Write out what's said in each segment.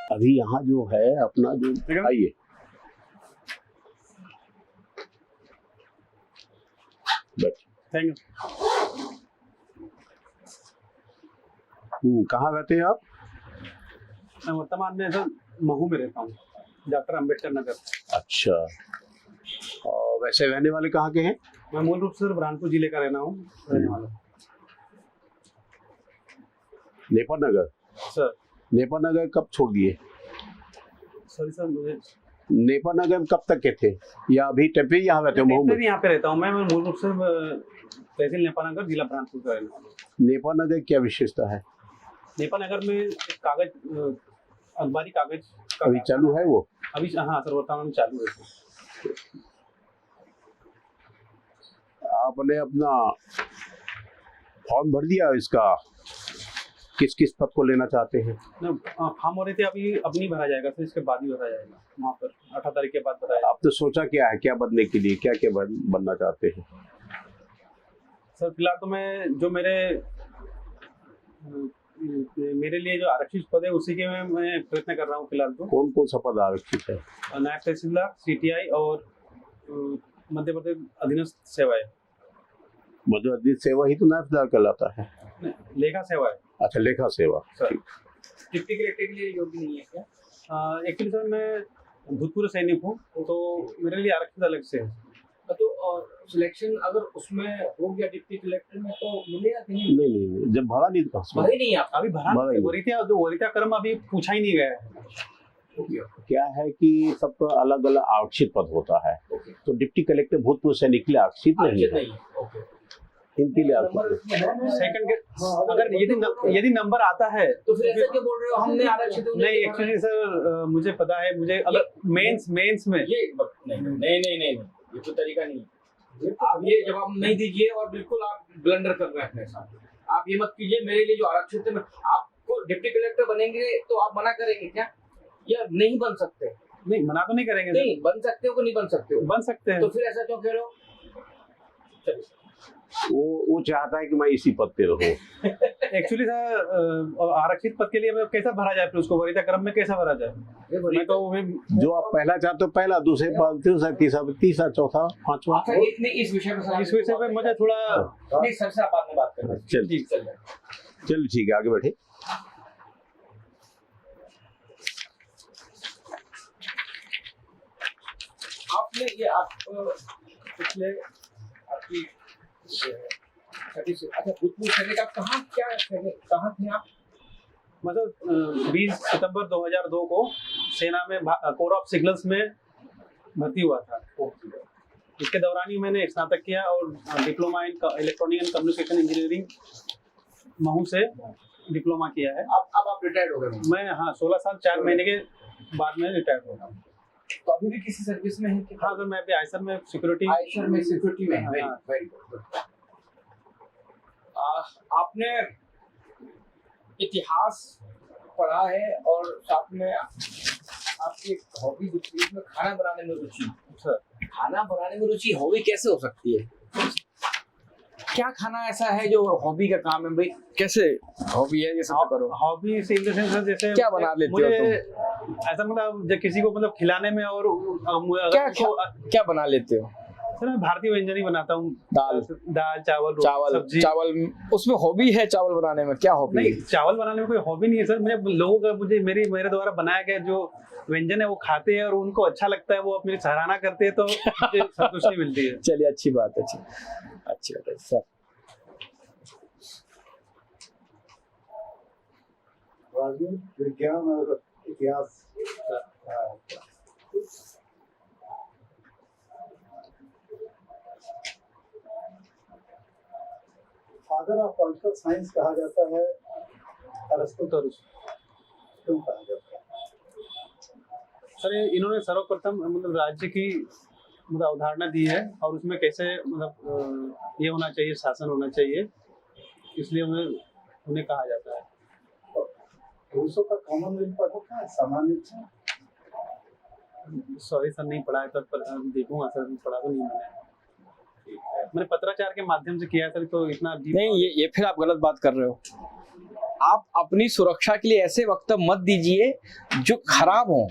अभी यहाँ जो है अपना जो आइए थैंक यू। कहाँ रहते हैं आप? मैं वर्तमान में सर महू में रहता हूँ, डॉक्टर अंबेडकर नगर। अच्छा, और वैसे रहने वाले कहाँ के हैं? मैं मूल रूप से बुरहानपुर जिले का रहना हूँ, रहने वाला हूँ। नेपाल नगर? सर नेपाल नगर कब छोड़ दिए? सॉरी सर, मुझे नेपाल नगर कब तक के थे या अभी टेम्परेरी यहाँ रहते हो? महू में यहाँ पे रहता हूँ मैं मूल रूप से तहसील नेपाल नगर, जिला बुरहानपुर का रहने वाला हूँ। नेपाल नगर क्या विशेषता है? नेपाल नगर में एक कागज, अखबारी कागज अभी चालू है वो? अभी हाँ सर, वर्तमान में चालू है। आपने अपना फॉर्म भर दिया इसका? किस किस पद को लेना चाहते हैं? फॉर्म हो रहे थे, अभी अब नहीं भरा जाएगा सर, इसके बाद ही भरा जाएगा। वहाँ पर 18 तारीख के बाद भराया। आप तो सोचा क्या है, क्या बनने के लिए, क्या क्या बनना चाहते हैं? सर फिलहाल तो मैं जो मेरे लिए जो आरक्षित पद है उसी के मैं प्रयत्न कर रहा हूँ फिलहाल तो। कौन कौन सा पद आरक्षित है? नायब तहसीलदार, सीटीआई और मध्य प्रदेश अधीनस्थ सेवाएं। मध्य प्रदेश सेवा ही तो नायब तहसीलदार कहलाता है। लेखा सेवा है। अच्छा, लेखा सेवा। सर डिप्टी कलेक्टर के लिए योग्य नहीं है क्या? एक्चुअली सर मैं भूतपूर्व सैनिक हूँ, तो मेरे लिए आरक्षित अलग से है। तो सिलेक्शन अगर उसमें हो गया डिप्टी कलेक्टर में तो मिलेगा कि नहीं? नहीं, जब भरा नहीं तो कहाँ से? भरे नहीं आप अभी भरा नहीं, वरीयता क्रम अभी पूछा ही नहीं गया है। क्या है कि सबका अलग अलग आरक्षित पद होता है, तो डिप्टी कलेक्टर भूतपूर्व सैनिक के लिए आरक्षित नहीं है, इनके लिए आरक्षित। सेकंड के अगर यदि नंबर आता है तो फिर ऐसा क्यों बोल रहे हो हमने आरक्षित नहीं? एक्चुअली सर मुझे पता है, मुझे अगर मेंस में ये नहीं ये तो तरीका नहीं है। आप ये जवाब नहीं दीजिए और बिल्कुल आप ब्लंडर कर रहे हैं अपने साथ। आप ये मत कीजिए मेरे लिए जो आरक्षित है, आपको डिप्टी कलेक्टर बनेंगे तो आप मना करेंगे क्या, या नहीं बन सकते? नहीं, मना तो नहीं करेंगे। नहीं बन सकते हो कि नहीं बन सकते हो? बन सकते हैं। तो फिर ऐसा क्यों कह रहे हो? चलिए, वो चाहता है कि मैं इसी पद पे रहूं। एक्चुअली सर आरक्षित पद के लिए मैं कैसा भरा जाए, फिर उसको वरीयता क्रम में कैसा भरा जाए? मैं तो जो आप पहला चाहते हो पहला, दूसरे पद, तीसरा, चौथा, पांचवा। इस विषय पे मुझे थोड़ा नहीं सर से आप बाद में बात करें। चल ठीक है, आगे बढ़े। आपने ये आप पिछले आपकी अच्छा भूतपूर्व सैनिक, आप कहाँ थे आप? मतलब 20 सितंबर 2002 को सेना में कोर ऑफ सिग्नल्स में भर्ती हुआ था। इसके दौरान ही मैंने स्नातक किया और diploma in electronic and communication engineering Mhow से डिप्लोमा किया है। अब आप रिटायर्ड हो गए? मैं हाँ 16 साल 4 महीने के बाद में रिटायर्ड हो गया। तो अभी भी किसी सर्विस में है? हाँ सर, मैं अभी आयसर में सिक्योरिटी में। Very good. आपने इतिहास पढ़ा है और साथ में आपकी एक हॉबी दूसरी इसमें खाना बनाने में रुचि। सर खाना बनाने में रुचि हॉबी कैसे हो सकती है? क्या खाना ऐसा है जो हॉबी का काम है भाई? कैसे हॉबी है ये सब करो? हॉबी से इन द सेंस जैसे क्या बना लेते हो तुम? ऐसा मतलब जब किसी को मतलब खिलाने में और क्या बना लेते हो? सर मैं भारतीय व्यंजन ही बनाता हूँ। दाल चावल सब्जी। चावल उसमें हॉबी है? चावल बनाने में क्या हॉबी? नहीं, चावल बनाने में कोई हॉबी नहीं है सर। मुझे मेरे द्वारा बनाया गया जो व्यंजन है वो खाते हैं और उनको अच्छा लगता है, वो मेरी सराहना करते हैं तो मुझे संतुष्टि मिलती है। चलिए अच्छी बात है, अच्छी बात है सर। विज्ञान और इतिहास फादर ऑफ पॉलिटिकल साइंस कहा जाता है अरस्तु। क्यों कहा जाता है? सर इन्होंने सर्वप्रथम मतलब राज्य की मतलब अवधारणा दी है और उसमें कैसे मतलब ये होना चाहिए, शासन होना चाहिए, इसलिए उन्हें कहा जाता है। रूसों का कॉमनवेल्थ पढ़ा था, सामान्य? सॉरी सर, नहीं पढ़ा है सर, पर देखूंगा सर, पढ़ा तो नहीं मैंने पत्राचार के माध्यम से किया है सर, तो इतना नहीं ये फिर आप गलत बात कर रहे हो। आप अपनी सुरक्षा के लिए ऐसे वक्तव्य मत दीजिए जो खराब हो।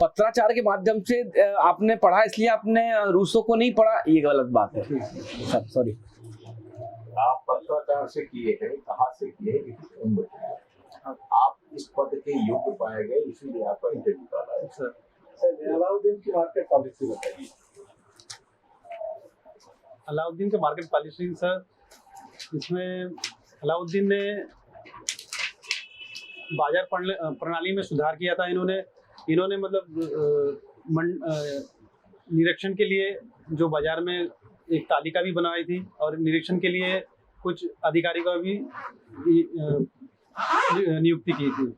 पत्राचार के माध्यम से आपने पढ़ा इसलिए आपने रूसो को नहीं पढ़ा, ये गलत बात है सर, सॉरी। आप पत्राचार से किए हैं, कहाँ से किए हैं, किस उम्र में आप इस पद के योग्य पाए गए, इसीलिए आपका इंटरव्यू डाला है। सर अलाउद्दीन की मार्केट पॉलिसी बताइए। अलाउद्दीन के मार्केट पॉलिसी सर, इसमें अलाउद्दीन ने बाजार प्रणाली में सुधार किया था। इन्होंने मतलब निरीक्षण के लिए जो बाजार में एक तालिका भी बनाई थी और निरीक्षण के लिए कुछ अधिकारी का भी नियुक्ति की थी,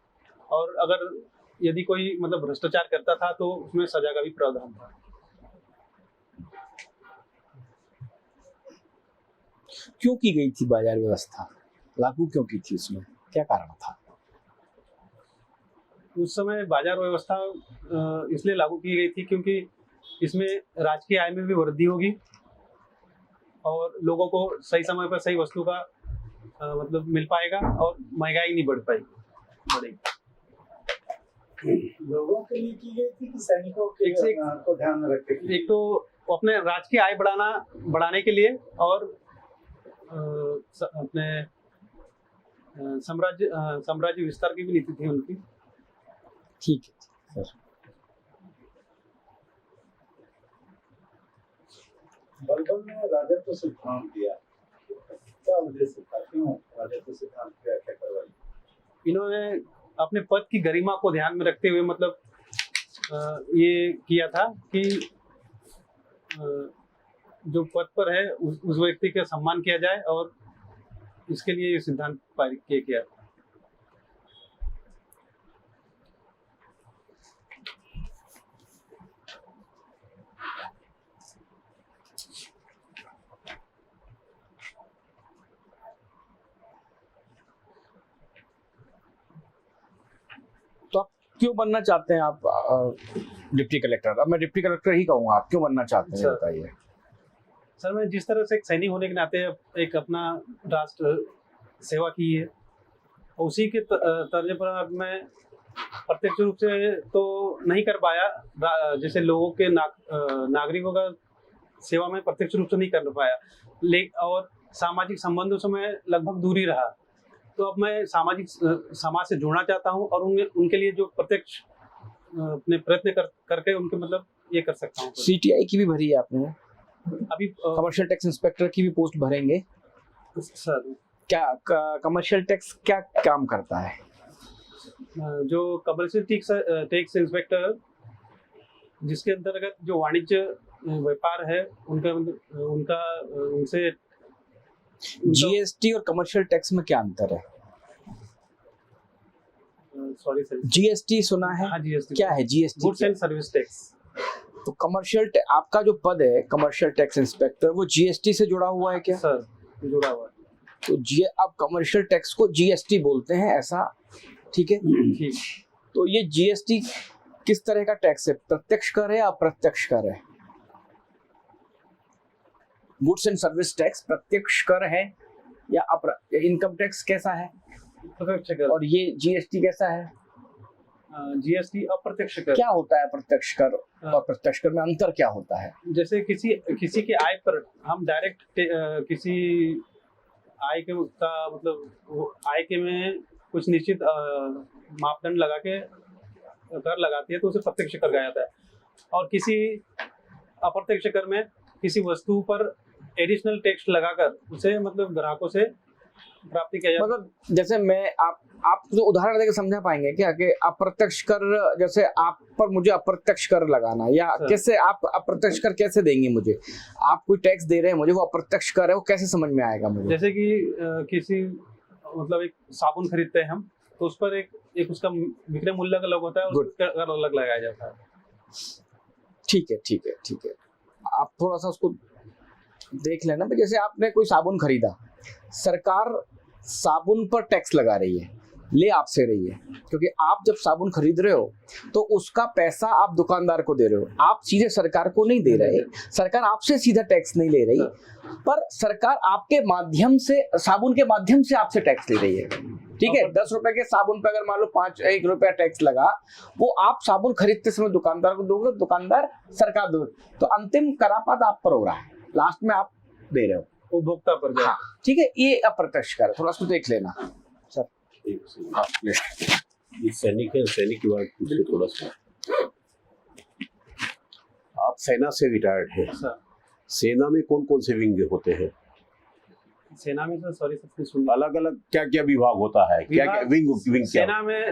और अगर यदि कोई मतलब भ्रष्टाचार करता था तो उसमें सजा का भी प्रावधान था। क्यों की गई थी बाजार व्यवस्था, लागू क्यों की थी, उसमें क्या कारण था? उस समय बाजार व्यवस्था इसलिए लागू की गई थी क्योंकि इसमें राजकीय आय में भी वृद्धि होगी और लोगों को सही समय पर सही वस्तु का मतलब मिल पाएगा और महंगाई नहीं बढ़ेगी। लोगों के लिए की गई थी कि सैनिकों के को ध्यान में रखते थे? एक तो अपने राजकीय आय बढ़ाने के लिए और अपने साम्राज्य विस्तार की भी नीति थी उनकी। ठीक है सर। बलबन ने राजत्व सिद्धांत दिया, क्या वजह से था, क्यों राजत्व सिद्धांत की व्याख्या करवाई? इन्होंने अपने पद की गरिमा को ध्यान में रखते हुए मतलब ये किया था कि जो पद पर है उस व्यक्ति का सम्मान किया जाए, और इसके लिए ये सिद्धांत पारित किया। तो आप क्यों बनना चाहते हैं आप डिप्टी कलेक्टर? अब मैं डिप्टी कलेक्टर ही कहूँगा, आप क्यों बनना चाहते हैं बताइए। सर मैं जिस तरह से एक सैनिक होने के नाते एक अपना राष्ट्र सेवा की है, उसी के तर्ज पर मैं प्रत्यक्ष रूप से तो नहीं कर पाया, जैसे लोगों के नागरिकों का सेवा में प्रत्यक्ष रूप से नहीं कर पाया, और सामाजिक संबंधों से मैं लगभग दूर ही रहा। तो अब मैं समाज से जुड़ना चाहता हूँ और उनके लिए जो प्रत्यक्ष अपने प्रयत्न करके उनके मतलब ये कर सकता हूँ। CTI की भी भरी है आपने? अभी कमर्शियल टैक्स इंस्पेक्टर की भी पोस्ट भरेंगे सर। क्या कमर्शियल टैक्स क्या काम करता है? जो कमर्शियल टैक्स इंस्पेक्टर, जिसके अंतर्गत जो वाणिज्य व्यापार है उनसे GST और कमर्शियल टैक्स में क्या अंतर है? सॉरी सर, GST सुना है? हाँ, GST क्या है GST? Goods and service tax. तो कमर्शियल आपका जो पद है कमर्शियल टैक्स इंस्पेक्टर, वो GST से जुड़ा हुआ है क्या? सर जुड़ा हुआ है। तो आप कमर्शियल टैक्स को GST बोलते हैं, ऐसा ठीक है? ठीक। तो ये GST किस तरह का टैक्स है, प्रत्यक्ष कर है या अप्रत्यक्ष कर है? गुड्स एंड सर्विस टैक्स प्रत्यक्ष कर है या इनकम टैक्स कैसा है? प्रत्यक्ष कर। और ये GST कैसा है? GST अप्रत्यक्ष कर। क्या होता है प्रत्यक्ष कर और प्रत्यक्ष कर में अंतर क्या होता है? जैसे किसी के आय पर हम डायरेक्ट किसी आय के का मतलब आय के में कुछ निश्चित मापदंड लगा के कर लगाती है तो उसे प्रत्यक्ष कर कहा जाता है, और किसी अप्रत्यक्ष कर में किसी वस्तु पर एडिशनल टैक्स लगाकर उसे मतलब ग्राहकों से प्राप्ति किया जाता है। मतलब जैसे मैं आप जो उदाहरण देकर समझा पाएंगे क्या कि अप्रत्यक्ष कर, जैसे आप पर मुझे अप्रत्यक्ष कर लगाना, या कैसे आप अप्रत्यक्ष कर कैसे देंगे मुझे? आप कोई टैक्स दे रहे हैं मुझे, वो अप्रत्यक्ष कर है, वो कैसे समझ में आएगा मुझे? जैसे कि किसी मतलब एक साबुन खरीदते हैं हम, तो उस पर एक उसका विक्रय मूल्य अलग होता है और उसका कर अलग लगाया जाता है। ठीक है। आप थोड़ा सा उसको देख लेना। जैसे आपने कोई साबुन खरीदा, सरकार साबुन पर टैक्स लगा रही है, ले आपसे रही है, क्योंकि आप जब साबुन खरीद रहे हो तो उसका पैसा आप दुकानदार को दे रहे हो, आप सीधे सरकार को नहीं दे रहे। सरकार आपसे सीधा टैक्स नहीं ले रही, पर सरकार आपके माध्यम से, साबुन के माध्यम से आपसे टैक्स ले रही है। ठीक है, 10 रुपए के साबुन पे अगर मान लो 1 रुपया टैक्स लगा, वो आप साबुन खरीदते समय दुकानदार को दोगे, दुकानदार सरकार दोगे, तो अंतिम करापात आप पर हो रहा है, लास्ट में आप दे रहे हो, उपभोक्ता पर जाए। हाँ ठीक है, ये अप्रत्यक्ष कर, थोड़ा सा देख लेना सर। हाँ, ये सैनिक है, सैनिक के बारे में पूछिए थोड़ा सा। आप सेना से रिटायर्ड हैं, सर सेना में कौन कौन से विंग होते हैं? सेना में सर, सॉरी सर, सुन अलग अलग क्या क्या विभाग होता है, क्या क्या विंग विंग क्या? सेना में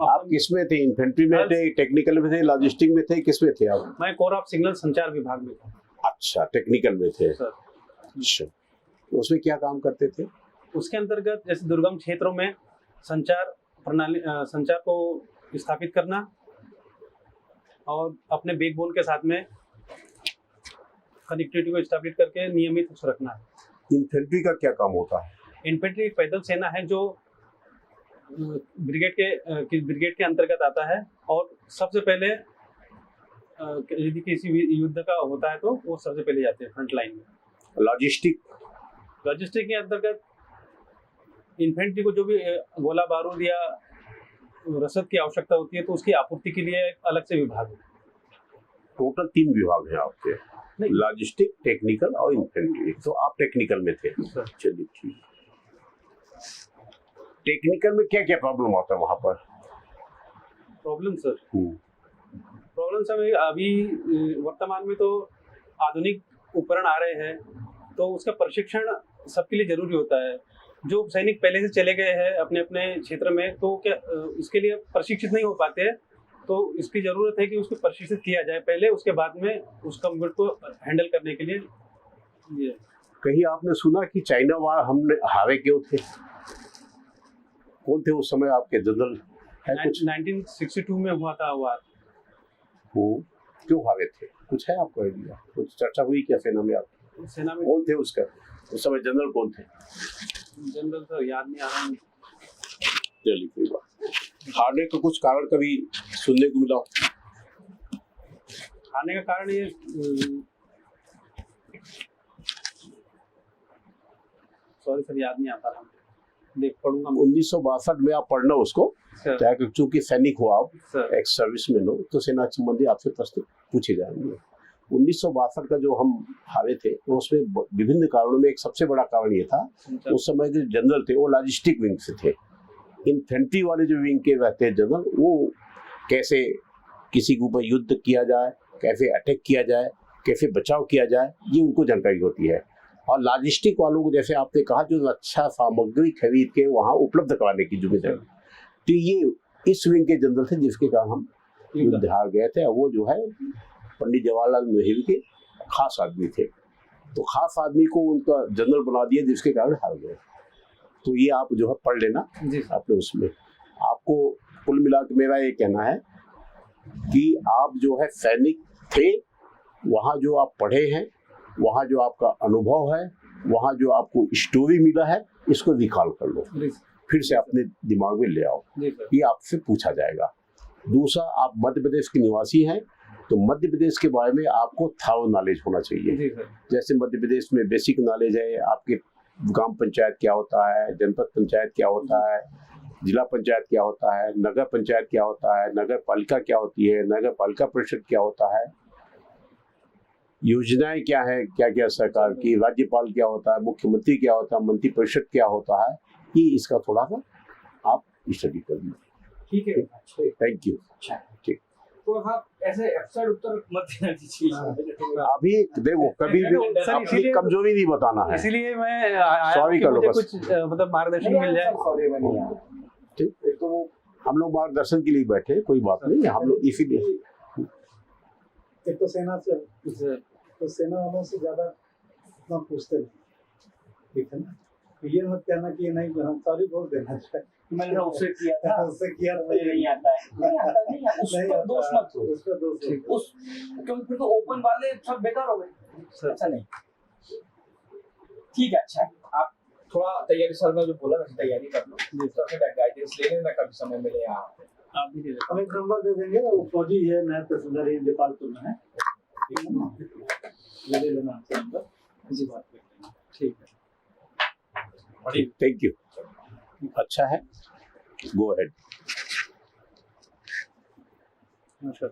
आप किसमें थे? इन्फेंट्री में थे, टेक्निकल में थे, लॉजिस्टिक में थे, किसमें थे आप? मैं कोर ऑफ सिग्नल संचार विभाग में था अच्छा, टेक्निकल में थे। सर। अच्छा, तो उसमें क्या काम करते थे? उसके अंतर्गत जैसे दुर्गम क्षेत्रों में संचार प्रणाली, संचार को स्थापित करना और अपने बैकबोन के साथ में कनेक्टिविटी को स्थापित करके नियमित उसको रखना है। इन्फेंट्री का क्या काम होता है? इन्फेंट्री एक पैदल सेना है जो ब्रिगेड के अंतर्गत आता है, और सबसे पहले यदि किसी भी युद्ध का होता है तो वो सबसे पहले जाते हैं फ्रंट लाइन में। लॉजिस्टिक के अंतर्गत इन्फेंट्री को जो भी गोला बारूद या रसद की आवश्यकता होती है तो उसकी आपूर्ति के लिए एक अलग से विभाग है। टोटल 3 विभाग हैं आपके, लॉजिस्टिक, टेक्निकल और इन्फेंट्री। तो आप टेक्निकल में थे। चलिए ठीक। टेक्निकल में क्या क्या प्रॉब्लम आता है वहाँ पर? प्रॉब्लम सर अभी वर्तमान में तो आधुनिक उपकरण आ रहे हैं, तो उसका प्रशिक्षण सबके लिए जरूरी होता है। जो सैनिक पहले से चले गए हैं अपने अपने क्षेत्र में, तो क्या इसके लिए प्रशिक्षित नहीं हो पाते हैं, तो इसकी जरूरत है कि उसको प्रशिक्षित किया जाए पहले, उसके बाद में उस कंप्यूटर को हैंडल करने के लिए। ये कहीं आपने सुना कि चाइना वार हमने हारे क्यों थे? कौन थे उस समय आपके जनरल? है कुछ 1962 में हुआ था वार। वो क्यों हारे थे? कुछ है आपको आइडिया? कुछ चर्चा हुई क्या सेना में? आप सेना में कौन थे उसका उस समय जनरल कौन थे? जनरल सर याद नहीं आ रहा है। चलिए कोई बात। हारने का कुछ कारण कभी सुनने को मिला? हारने का कारण ये सॉरी सर याद नहीं आता रहा, देख पढ़ूंगा। 1962 में आप पढ़ना उसको, क्या चूंकि सैनिक हो आप, एक्स सर्विस में हो, तो सेना संबंधी आपसे प्रश्न पूछे जाएंगे। 1962 का जो हम हारे थे तो उसमें विभिन्न कारणों में एक सबसे बड़ा कारण ये था, उस समय जो जनरल थे वो लॉजिस्टिक विंग से थे। इन्फेंट्री वाले जो विंग के रहते हैं जनरल, वो कैसे किसी के ऊपर युद्ध किया जाए, कैसे अटैक किया जाए, कैसे बचाव किया जाए, ये उनको जानकारी होती है। और लॉजिस्टिक वालों को जैसे आपने कहा, जो अच्छा सामग्री खरीद के वहाँ उपलब्ध कराने की जिम्मेदारी, तो ये इस विंग के जनरल थे जिसके कारण हम युद्ध हार गए थे। और वो जो है पंडित जवाहरलाल नेहरू के खास आदमी थे, तो खास आदमी को उनका जनरल बना दिया जिसके कारण हार गए। तो ये आप जो है पढ़ लेना आपने उसमें। आपको कुल मिला के मेरा ये कहना है कि आप जो है सैनिक थे, वहाँ जो आप पढ़े हैं, वहाँ जो आपका अनुभव है, वहाँ जो आपको स्टोरी मिला है, इसको रिकॉल कर लो, फिर से अपने दिमाग में ले आओ, ये आपसे पूछा जाएगा। दूसरा, आप मध्य प्रदेश के निवासी हैं, तो मध्य प्रदेश के बारे में आपको थॉरो नॉलेज होना चाहिए। जैसे मध्य प्रदेश में बेसिक नॉलेज है, आपके ग्राम पंचायत क्या होता है, जनपद पंचायत क्या होता है, जिला पंचायत क्या होता है, नगर पंचायत क्या होता है, नगर पालिका क्या होती है, नगर पालिका परिषद क्या होता है, योजनाएं क्या है, क्या क्या सरकार की, राज्यपाल क्या होता है, मुख्यमंत्री क्या होता है, मंत्री परिषद क्या होता है, ये इसका थोड़ा सा आप स्टडी कर लीजिए। ठीक है, थैंक यू। ठीक, तो आप ऐसे एपिसोड उत्तर मत देना दीजिए। अभी देखो कभी भी अपनी कमजोरी नहीं बताना है, इसीलिए मैं सॉरी कर लो बस, कुछ मतलब मार्गदर्शन मिल जाए। ठीक, तो हम लोग मार्गदर्शन के लिए बैठे, कोई बात नहीं, हम लोग इसीलिए। एक तो सेना से, तो सेना वालों से ज्यादा इतना पूछते नहीं, ठीक है ना? तो ये मत कहना कि ये नहीं, हम सॉरी बोल देना चाहिए, मैंने उससे किया था, उससे किया था, मुझे नहीं आता है, उस पर दोष मत दो, उसका दोष उस क्योंकि फिर तो ओपन वाले सब बेकार हो गए। अच्छा नहीं, ठीक है, अच्छा आप थोड़ा तैयारी, सर ने जो बोला वैसे तैयारी कर लो, फिर गाइडेंस ले लेना कभी समय मिले। आप भी दे दो, हम एक नंबर दे देंगे, वो फौजी है, नया तहसीलदार है, नेपालपुर में है, ठीक है ना? ये ले लेना आपसे नंबर, इसी बात पे। ठीक है, थैंक यू। अच्छा है, गो अहेड। नमस्कार।